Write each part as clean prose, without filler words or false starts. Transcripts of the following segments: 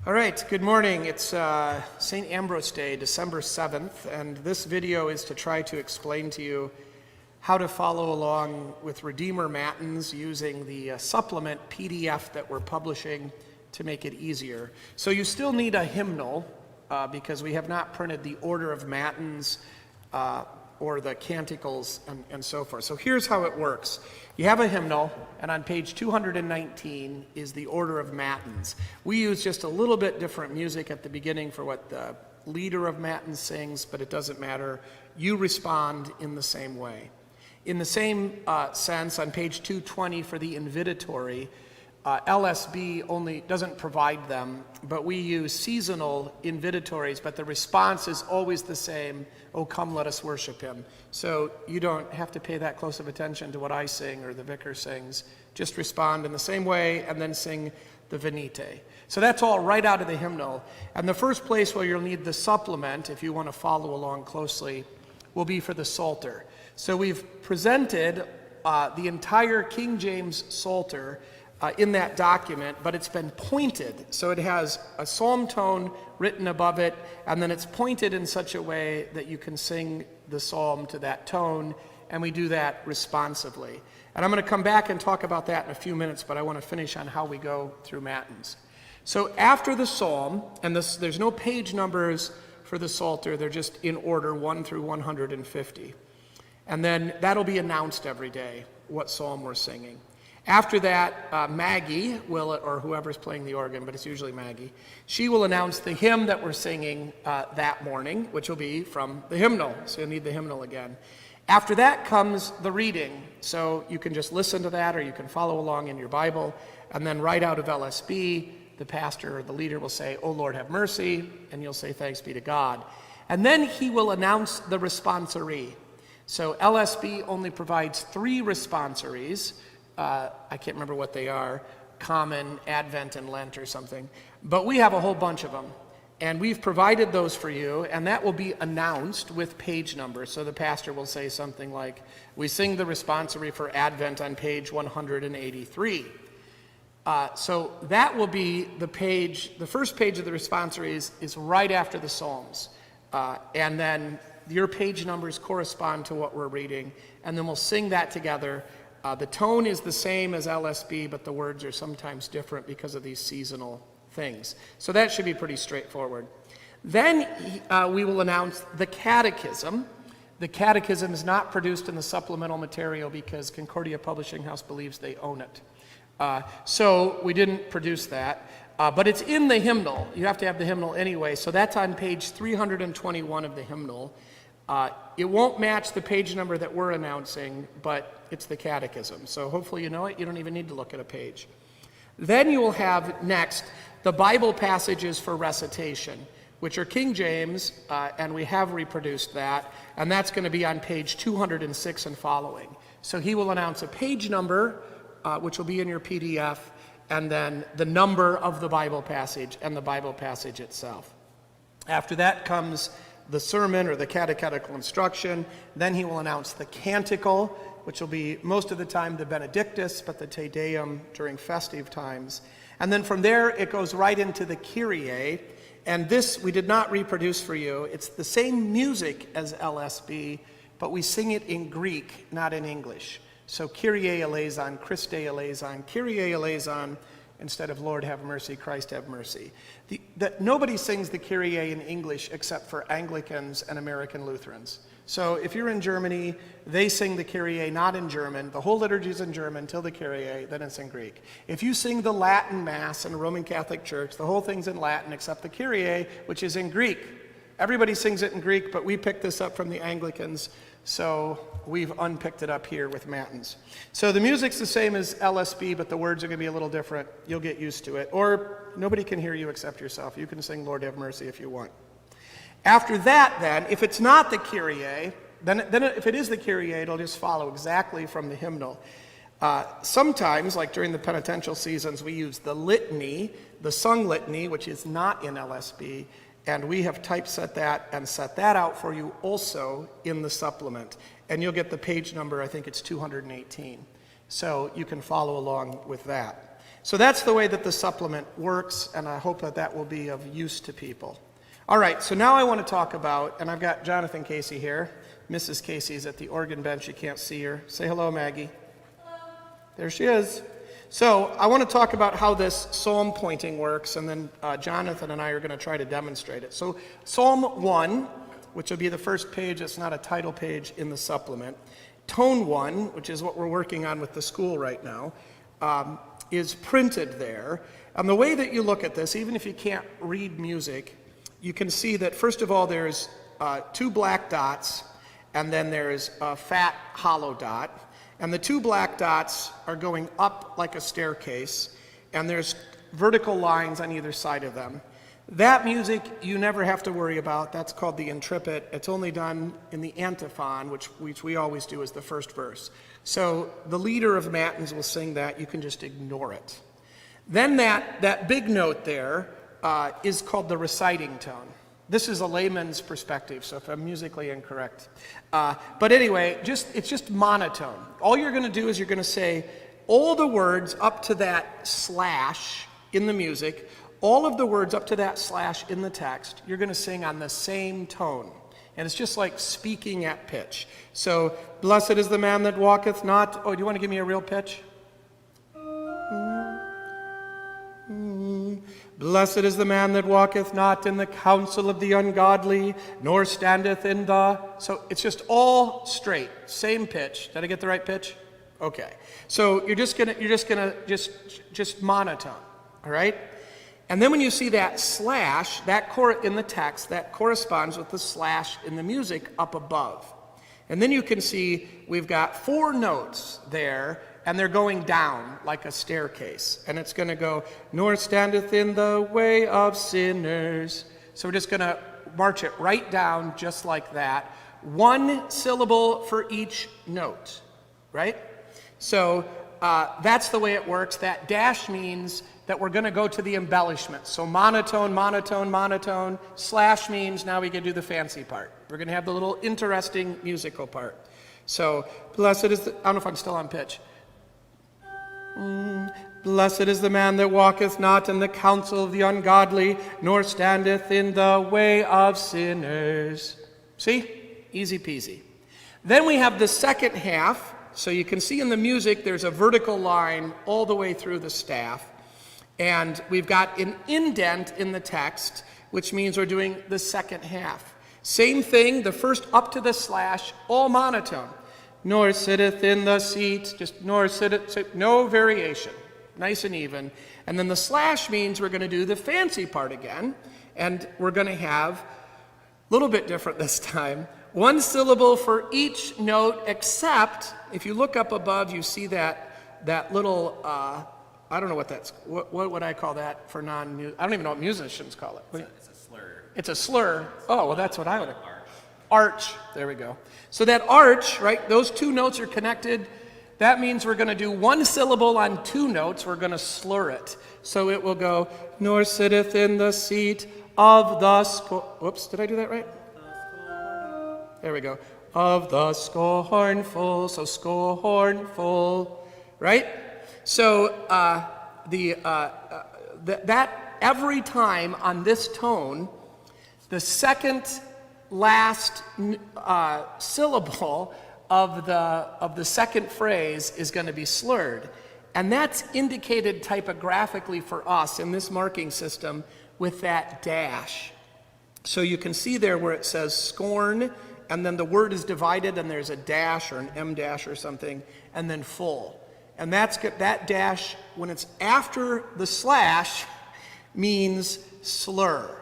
All right, good morning. It's St. Ambrose Day, December 7th, and this video is to try to explain to you how to follow along with Redeemer Matins using the supplement PDF that we're publishing to make it easier. So you still need a hymnal because we have not printed the order of Matins or the canticles and so forth. So here's how it works. You have a hymnal, and on page 219 is the order of Matins. We use just a little bit different music at the beginning for what the leader of Matins sings, but it doesn't matter. You respond in the same way. In the same sense, on page 220 for the invitatory, LSB only doesn't provide them, but we use seasonal invitatories, but the response is always the same, "Oh, come, let us worship him." So you don't have to pay that close of attention to what I sing or the vicar sings. Just respond in the same way and then sing the Venite. So that's all right out of the hymnal. And the first place where you'll need the supplement, if you want to follow along closely, will be for the Psalter. So we've presented the entire King James Psalter in that document, but it's been pointed. So it has a psalm tone written above it, and then it's pointed in such a way that you can sing the psalm to that tone, and we do that responsively. And I'm going to come back and talk about that in a few minutes, but I want to finish on how we go through Matins. So after the psalm, and there's no page numbers for the Psalter, they're just in order, 1 through 150. And then that'll be announced every day, what psalm we're singing. After that, Maggie will, or whoever's playing the organ, but it's usually Maggie, she will announce the hymn that we're singing that morning, which will be from the hymnal. So you'll need the hymnal again. After that comes the reading. So you can just listen to that, or you can follow along in your Bible. And then right out of LSB, the pastor or the leader will say, "Oh Lord, have mercy," and you'll say, "Thanks be to God." And then he will announce the responsory. So LSB only provides 3 responsories. I can't remember what they are, Common, Advent, and Lent or something. But we have a whole bunch of them. And we've provided those for you, and that will be announced with page numbers. So the pastor will say something like, "We sing the responsory for Advent on page 183. So that will be the page, the first page of the responsory is right after the Psalms. And then your page numbers correspond to what we're reading, and then we'll sing that together. The tone is the same as LSB, but the words are sometimes different because of these seasonal things. So that should be pretty straightforward. Then we will announce the catechism. The catechism is not produced in the supplemental material because Concordia Publishing House believes they own it. So we didn't produce that, but it's in the hymnal. You have to have the hymnal anyway, so that's on page 321 of the hymnal. It won't match the page number that we're announcing, but it's the catechism. So hopefully you know it. You don't even need to look at a page. Then you will have next the Bible passages for recitation, which are King James, and we have reproduced that, and that's going to be on page 206 and following. So he will announce a page number, which will be in your PDF, and then the number of the Bible passage and the Bible passage itself. After that comes the sermon or the catechetical instruction. Then he will announce the canticle, which will be most of the time the Benedictus, but the Te Deum during festive times. And then from there, it goes right into the Kyrie. And this we did not reproduce for you. It's the same music as LSB, but we sing it in Greek, not in English. So Kyrie eleison, Christe eleison, Kyrie eleison, instead of Lord have mercy, Christ have mercy. Nobody sings the Kyrie in English except for Anglicans and American Lutherans. So if you're in Germany, they sing the Kyrie not in German. The whole liturgy is in German till the Kyrie, then it's in Greek. If you sing the Latin Mass in the Roman Catholic Church, the whole thing's in Latin except the Kyrie, which is in Greek. Everybody sings it in Greek, but we picked this up from the Anglicans, so we've unpicked it up here with Matins. So the music's the same as LSB, but the words are going to be a little different. You'll get used to it. Or nobody can hear you except yourself. You can sing Lord have mercy if you want. After that, then, if it's not the Kyrie, then if it is the Kyrie, it'll just follow exactly from the hymnal. Sometimes, like during the penitential seasons, we use the litany, the sung litany, which is not in LSB, and we have typeset that and set that out for you also in the supplement. And you'll get the page number, I think it's 218. So you can follow along with that. So that's the way that the supplement works, and I hope that that will be of use to people. All right, so now I want to talk about, and I've got Jonathan Casey here. Mrs. Casey's at the organ bench. You can't see her. Say hello, Maggie. Hello. There she is. So I want to talk about how this psalm pointing works, and then Jonathan and I are going to try to demonstrate it. So Psalm 1, which will be the first page, it's not a title page in the supplement. Tone 1, which is what we're working on with the school right now, is printed there. And the way that you look at this, even if you can't read music, you can see that first of all there's 2 black dots, and then there's a fat hollow dot. And the 2 black dots are going up like a staircase, and there's vertical lines on either side of them. That music you never have to worry about. That's called the intripit. It's only done in the antiphon, which we always do as the first verse. So the leader of Matins will sing that. You can just ignore it. Then that big note there is called the reciting tone. This is a layman's perspective, so if I'm musically incorrect. But anyway, it's just monotone. All you're going to do is you're going to say all the words up to that slash in the music, all of the words up to that slash in the text, you're going to sing on the same tone. And it's just like speaking at pitch. So, blessed is the man that walketh not. Oh, do you want to give me a real pitch? Blessed is the man that walketh not in the counsel of the ungodly, nor standeth in the... So it's just all straight, same pitch. Did I get the right pitch? Okay. So you're just gonna monotone, all right? And then when you see that slash, in the text, that corresponds with the slash in the music up above. And then you can see we've got 4 notes there, and they're going down like a staircase. And it's going to go, nor standeth in the way of sinners. So we're just going to march it right down just like that. 1 syllable for each note, right? So that's the way it works. That dash means that we're going to go to the embellishment. So monotone, monotone, monotone. Slash means now we can do the fancy part. We're going to have the little interesting musical part. So blessed is I don't know if I'm still on pitch. Blessed is the man that walketh not in the counsel of the ungodly, nor standeth in the way of sinners. See? Easy peasy. Then we have the second half. So you can see in the music there's a vertical line all the way through the staff. And we've got an indent in the text, which means we're doing the second half. Same thing, the first up to the slash, all monotone. Nor sitteth in the seat, no variation, nice and even. And then the slash means we're going to do the fancy part again, and we're going to have, a little bit different this time, 1 syllable for each note, except if you look up above, you see that little, I don't know what that's, what would I call that for non-music? I don't even know what musicians call it. It's a slur. It's a slur. Oh, well, that's what I would have. Arch. There we go. So that arch, right, those 2 notes are connected. That means we're going to do 1 syllable on 2 notes. We're going to slur it. So it will go, nor sitteth in the seat of the... Whoops, did I do that right? There we go. Of the scornful. So scornful, right? So that every time on this tone, the second last syllable of the second phrase is going to be slurred. And that's indicated typographically for us in this marking system with that dash. So you can see there where it says scorn, and then the word is divided, and there's a dash or an M dash or something, and then full. And that dash, when it's after the slash, means slur.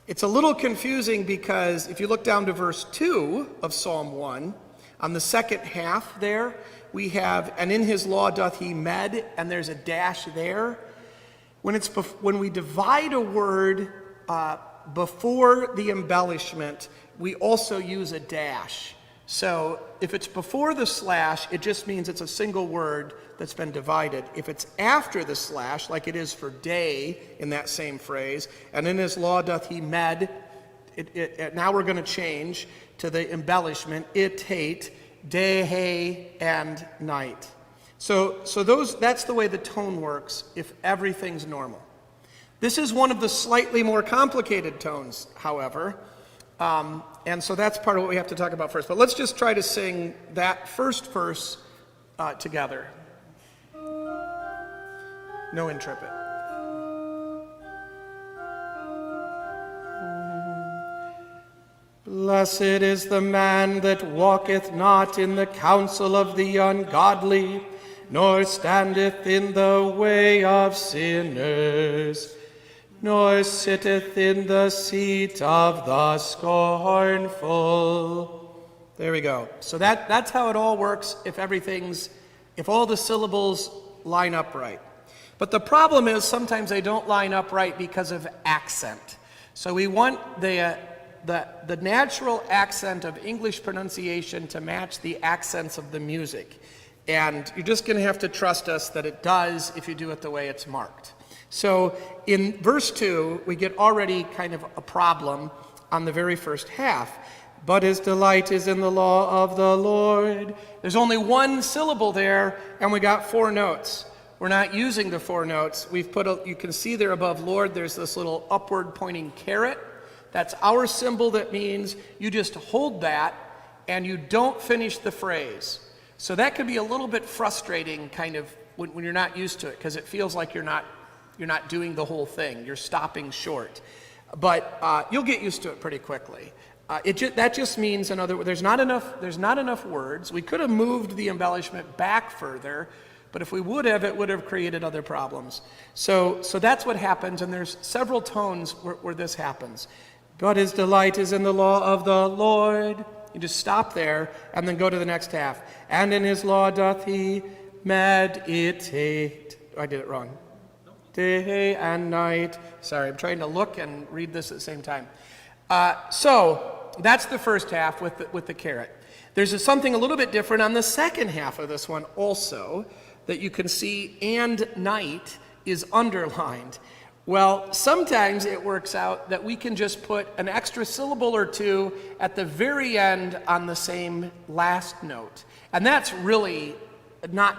It's a little confusing because if you look down to verse 2 of Psalm 1, on the second half there, we have, and in his law doth he med, and there's a dash there. When we divide a word before the embellishment, we also use a dash. So if it's before the slash, it just means it's a single word that's been divided. If it's after the slash, like it is for day in that same phrase, and in his law doth he med, now we're going to change to the embellishment, it hate, day, hey, and night. That's the way the tone works if everything's normal. This is one of the slightly more complicated tones, however, and so that's part of what we have to talk about first. But let's just try to sing that first verse together. No intrepid. Blessed is the man that walketh not in the counsel of the ungodly, nor standeth in the way of sinners, nor sitteth in the seat of the scornful. There we go. So that's how it all works if all the syllables line up right. But the problem is sometimes they don't line up right because of accent. So we want the natural accent of English pronunciation to match the accents of the music. And you're just going to have to trust us that it does if you do it the way it's marked. So in verse 2, we get already kind of a problem on the very first half. But his delight is in the law of the Lord. There's only one syllable there, and we got 4 notes. We're not using the 4 notes. We've you can see there above Lord, there's this little upward pointing caret. That's our symbol that means you just hold that and you don't finish the phrase. So that could be a little bit frustrating kind of when you're not used to it, because it feels like you're not doing the whole thing. You're stopping short. But you'll get used to it pretty quickly. That just means, in other words, there's not enough words. We could have moved the embellishment back further, but if we would have, it would have created other problems. So that's what happens, and there's several tones where this happens. But his delight is in the law of the Lord. You just stop there and then go to the next half. And in his law doth he meditate. I did it wrong. Day and night. Sorry, I'm trying to look and read this at the same time. So that's the first half with the caret. There's something a little bit different on the second half of this one also that you can see, and night is underlined. Well, sometimes it works out that we can just put an extra syllable or 2 at the very end on the same last note. And that's really not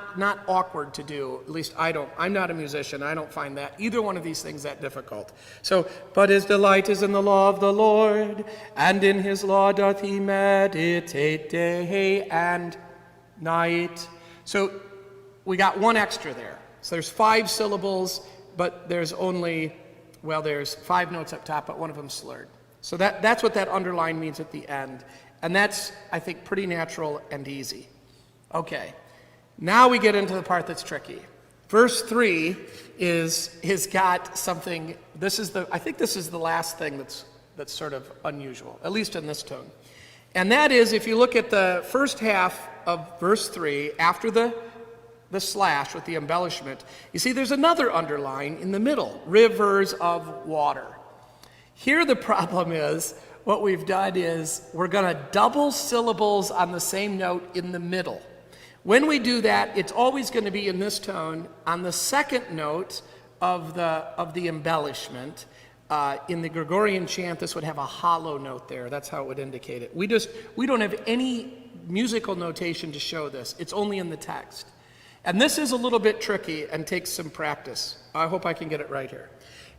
awkward to do. At least I'm not a musician. I don't find either one of these things that difficult. So, but his delight is in the law of the Lord, and in his law doth he meditate day and night. So we got 1 extra there. So there's 5 syllables, but there's 5 notes up top, but one of them slurred. So that's what that underline means at the end. And that's, I think, pretty natural and easy. Okay, now we get into the part that's tricky. Verse 3 is got something, I think this is the last thing that's sort of unusual, at least in this tone. And that is, if you look at the first half of verse 3, after the slash with the embellishment, you see there's another underline in the middle, rivers of water. Here the problem is, what we've done is we're going to double syllables on the same note in the middle. When we do that, it's always going to be in this tone on the second note of the embellishment. In the Gregorian chant, this would have a hollow note there. That's how it would indicate it. We don't have any musical notation to show this. It's only in the text. And this is a little bit tricky and takes some practice. I hope I can get it right here.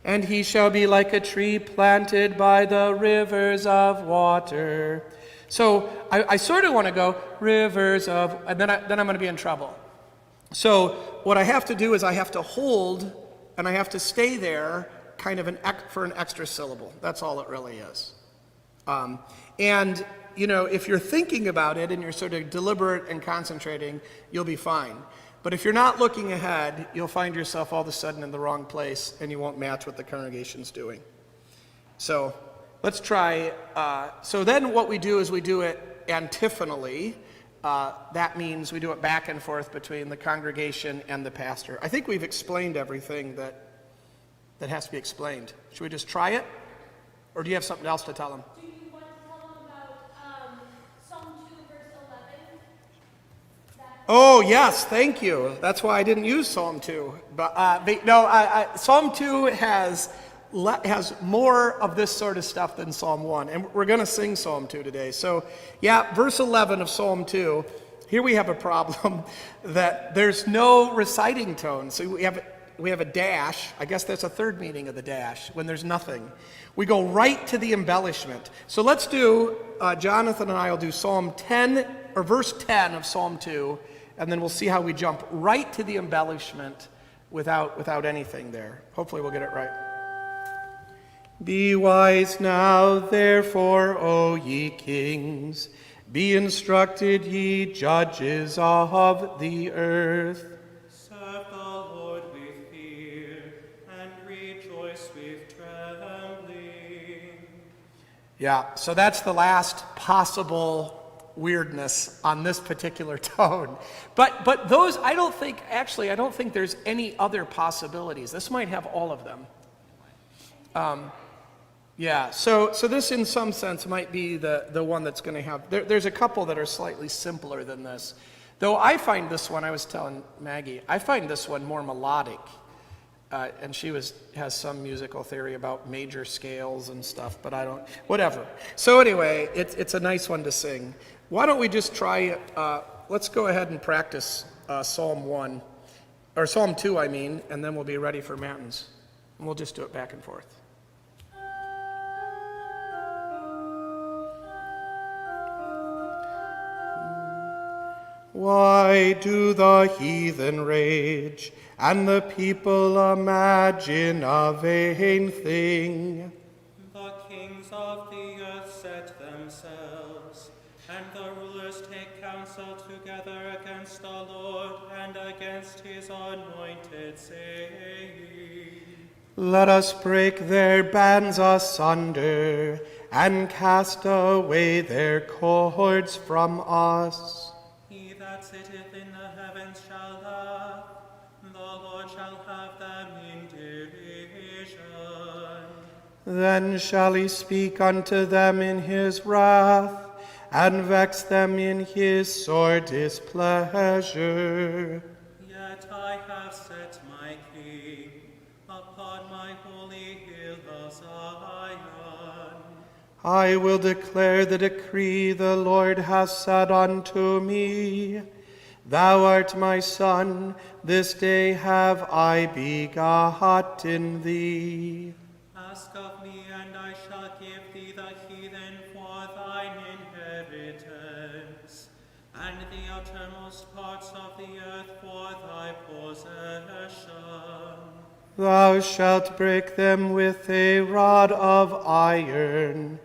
And he shall be like a tree planted by the rivers of water. So I sort of want to go rivers of, and then I'm going to be in trouble. So what I have to do is I have to hold and I have to stay there kind of for an extra syllable. That's all it really is. And if you're thinking about it and you're sort of deliberate and concentrating, you'll be fine. But if you're not looking ahead, you'll find yourself all of a sudden in the wrong place and you won't match what the congregation's doing. So let's try. So then what we do is we do it antiphonally. That means we do it back and forth between the congregation and the pastor. I think we've explained everything that has to be explained. Should we just try it? Or do you have something else to tell them? Do you want to tell them about Psalm 2, verse 11? Oh, yes, thank you. That's why I didn't use Psalm 2. But Psalm 2 has more of this sort of stuff than Psalm 1. And we're going to sing Psalm 2 today. So, yeah, verse 11 of Psalm 2 Here we have a problem that there's no reciting tone. So we have a dash. I guess that's a third meaning of the dash, when there's nothing. We go right to the embellishment. So let's do, Jonathan and I will do Psalm 10, or verse 10 of Psalm 2, and then we'll see how we jump right to the embellishment without anything there. Hopefully we'll get it right. Be wise now, therefore, O ye kings. Be instructed, ye judges of the earth. Serve the Lord with fear, and rejoice with trembling. Yeah, so that's the last possible weirdness on this particular tone. But those, I don't think there's any other possibilities. This might have all of them. Yeah, so this in some sense might be the one that's going to have, there's a couple that are slightly simpler than this. Though I find this one, I was telling Maggie, I find this one more melodic. And she has some musical theory about major scales and stuff, but I don't, whatever. So anyway, it's a nice one to sing. Why don't we just try, let's go ahead and practice Psalm 1, or Psalm 2, I mean, and then we'll be ready for Matins. And we'll just do it back and forth. Why do the heathen rage, and the people imagine a vain thing? The kings of the earth set themselves, and the rulers take counsel together against the Lord and against his anointed, saying, Let us break their bands asunder, and cast away their cords from us. He that sitteth in the heavens shall laugh, the Lord shall have them in derision. Then shall he speak unto them in his wrath, and vex them in his sore displeasure. Yet I have set my king upon my holy hill of Zion. I will declare the decree the Lord has said unto me. Thou art my son, this day have I begotten thee. Ask of me, and I shall give thee the heathen for thine inheritance, and the uttermost parts of the earth for thy possession. Thou shalt break them with a rod of iron.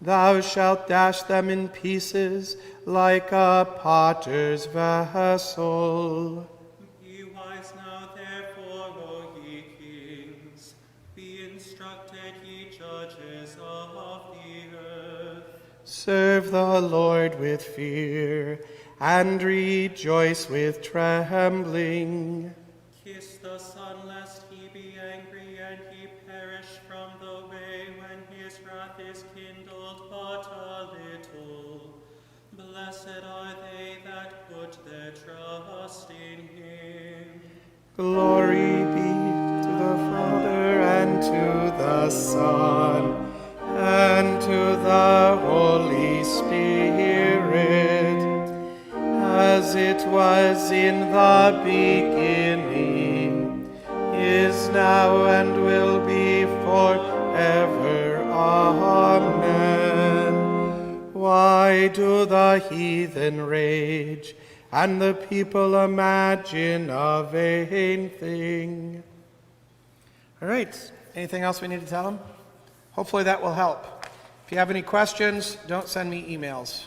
Thou shalt dash them in pieces like a potter's vessel. Be wise now, therefore, O ye kings. Be instructed, ye judges of the earth. Serve the Lord with fear, and rejoice with trembling. Kiss the Son, lest he be angry and he perish from the way when his wrath is kindled but a little. Blessed are they that put their trust in him. Glory be to the Father, and to the Son, and to the Holy Spirit, as it was in the beginning, is now, and will be forever. Amen. Why do the heathen rage, and the people imagine a vain thing? All right. Anything else we need to tell them? Hopefully that will help. If you have any questions, don't send me emails.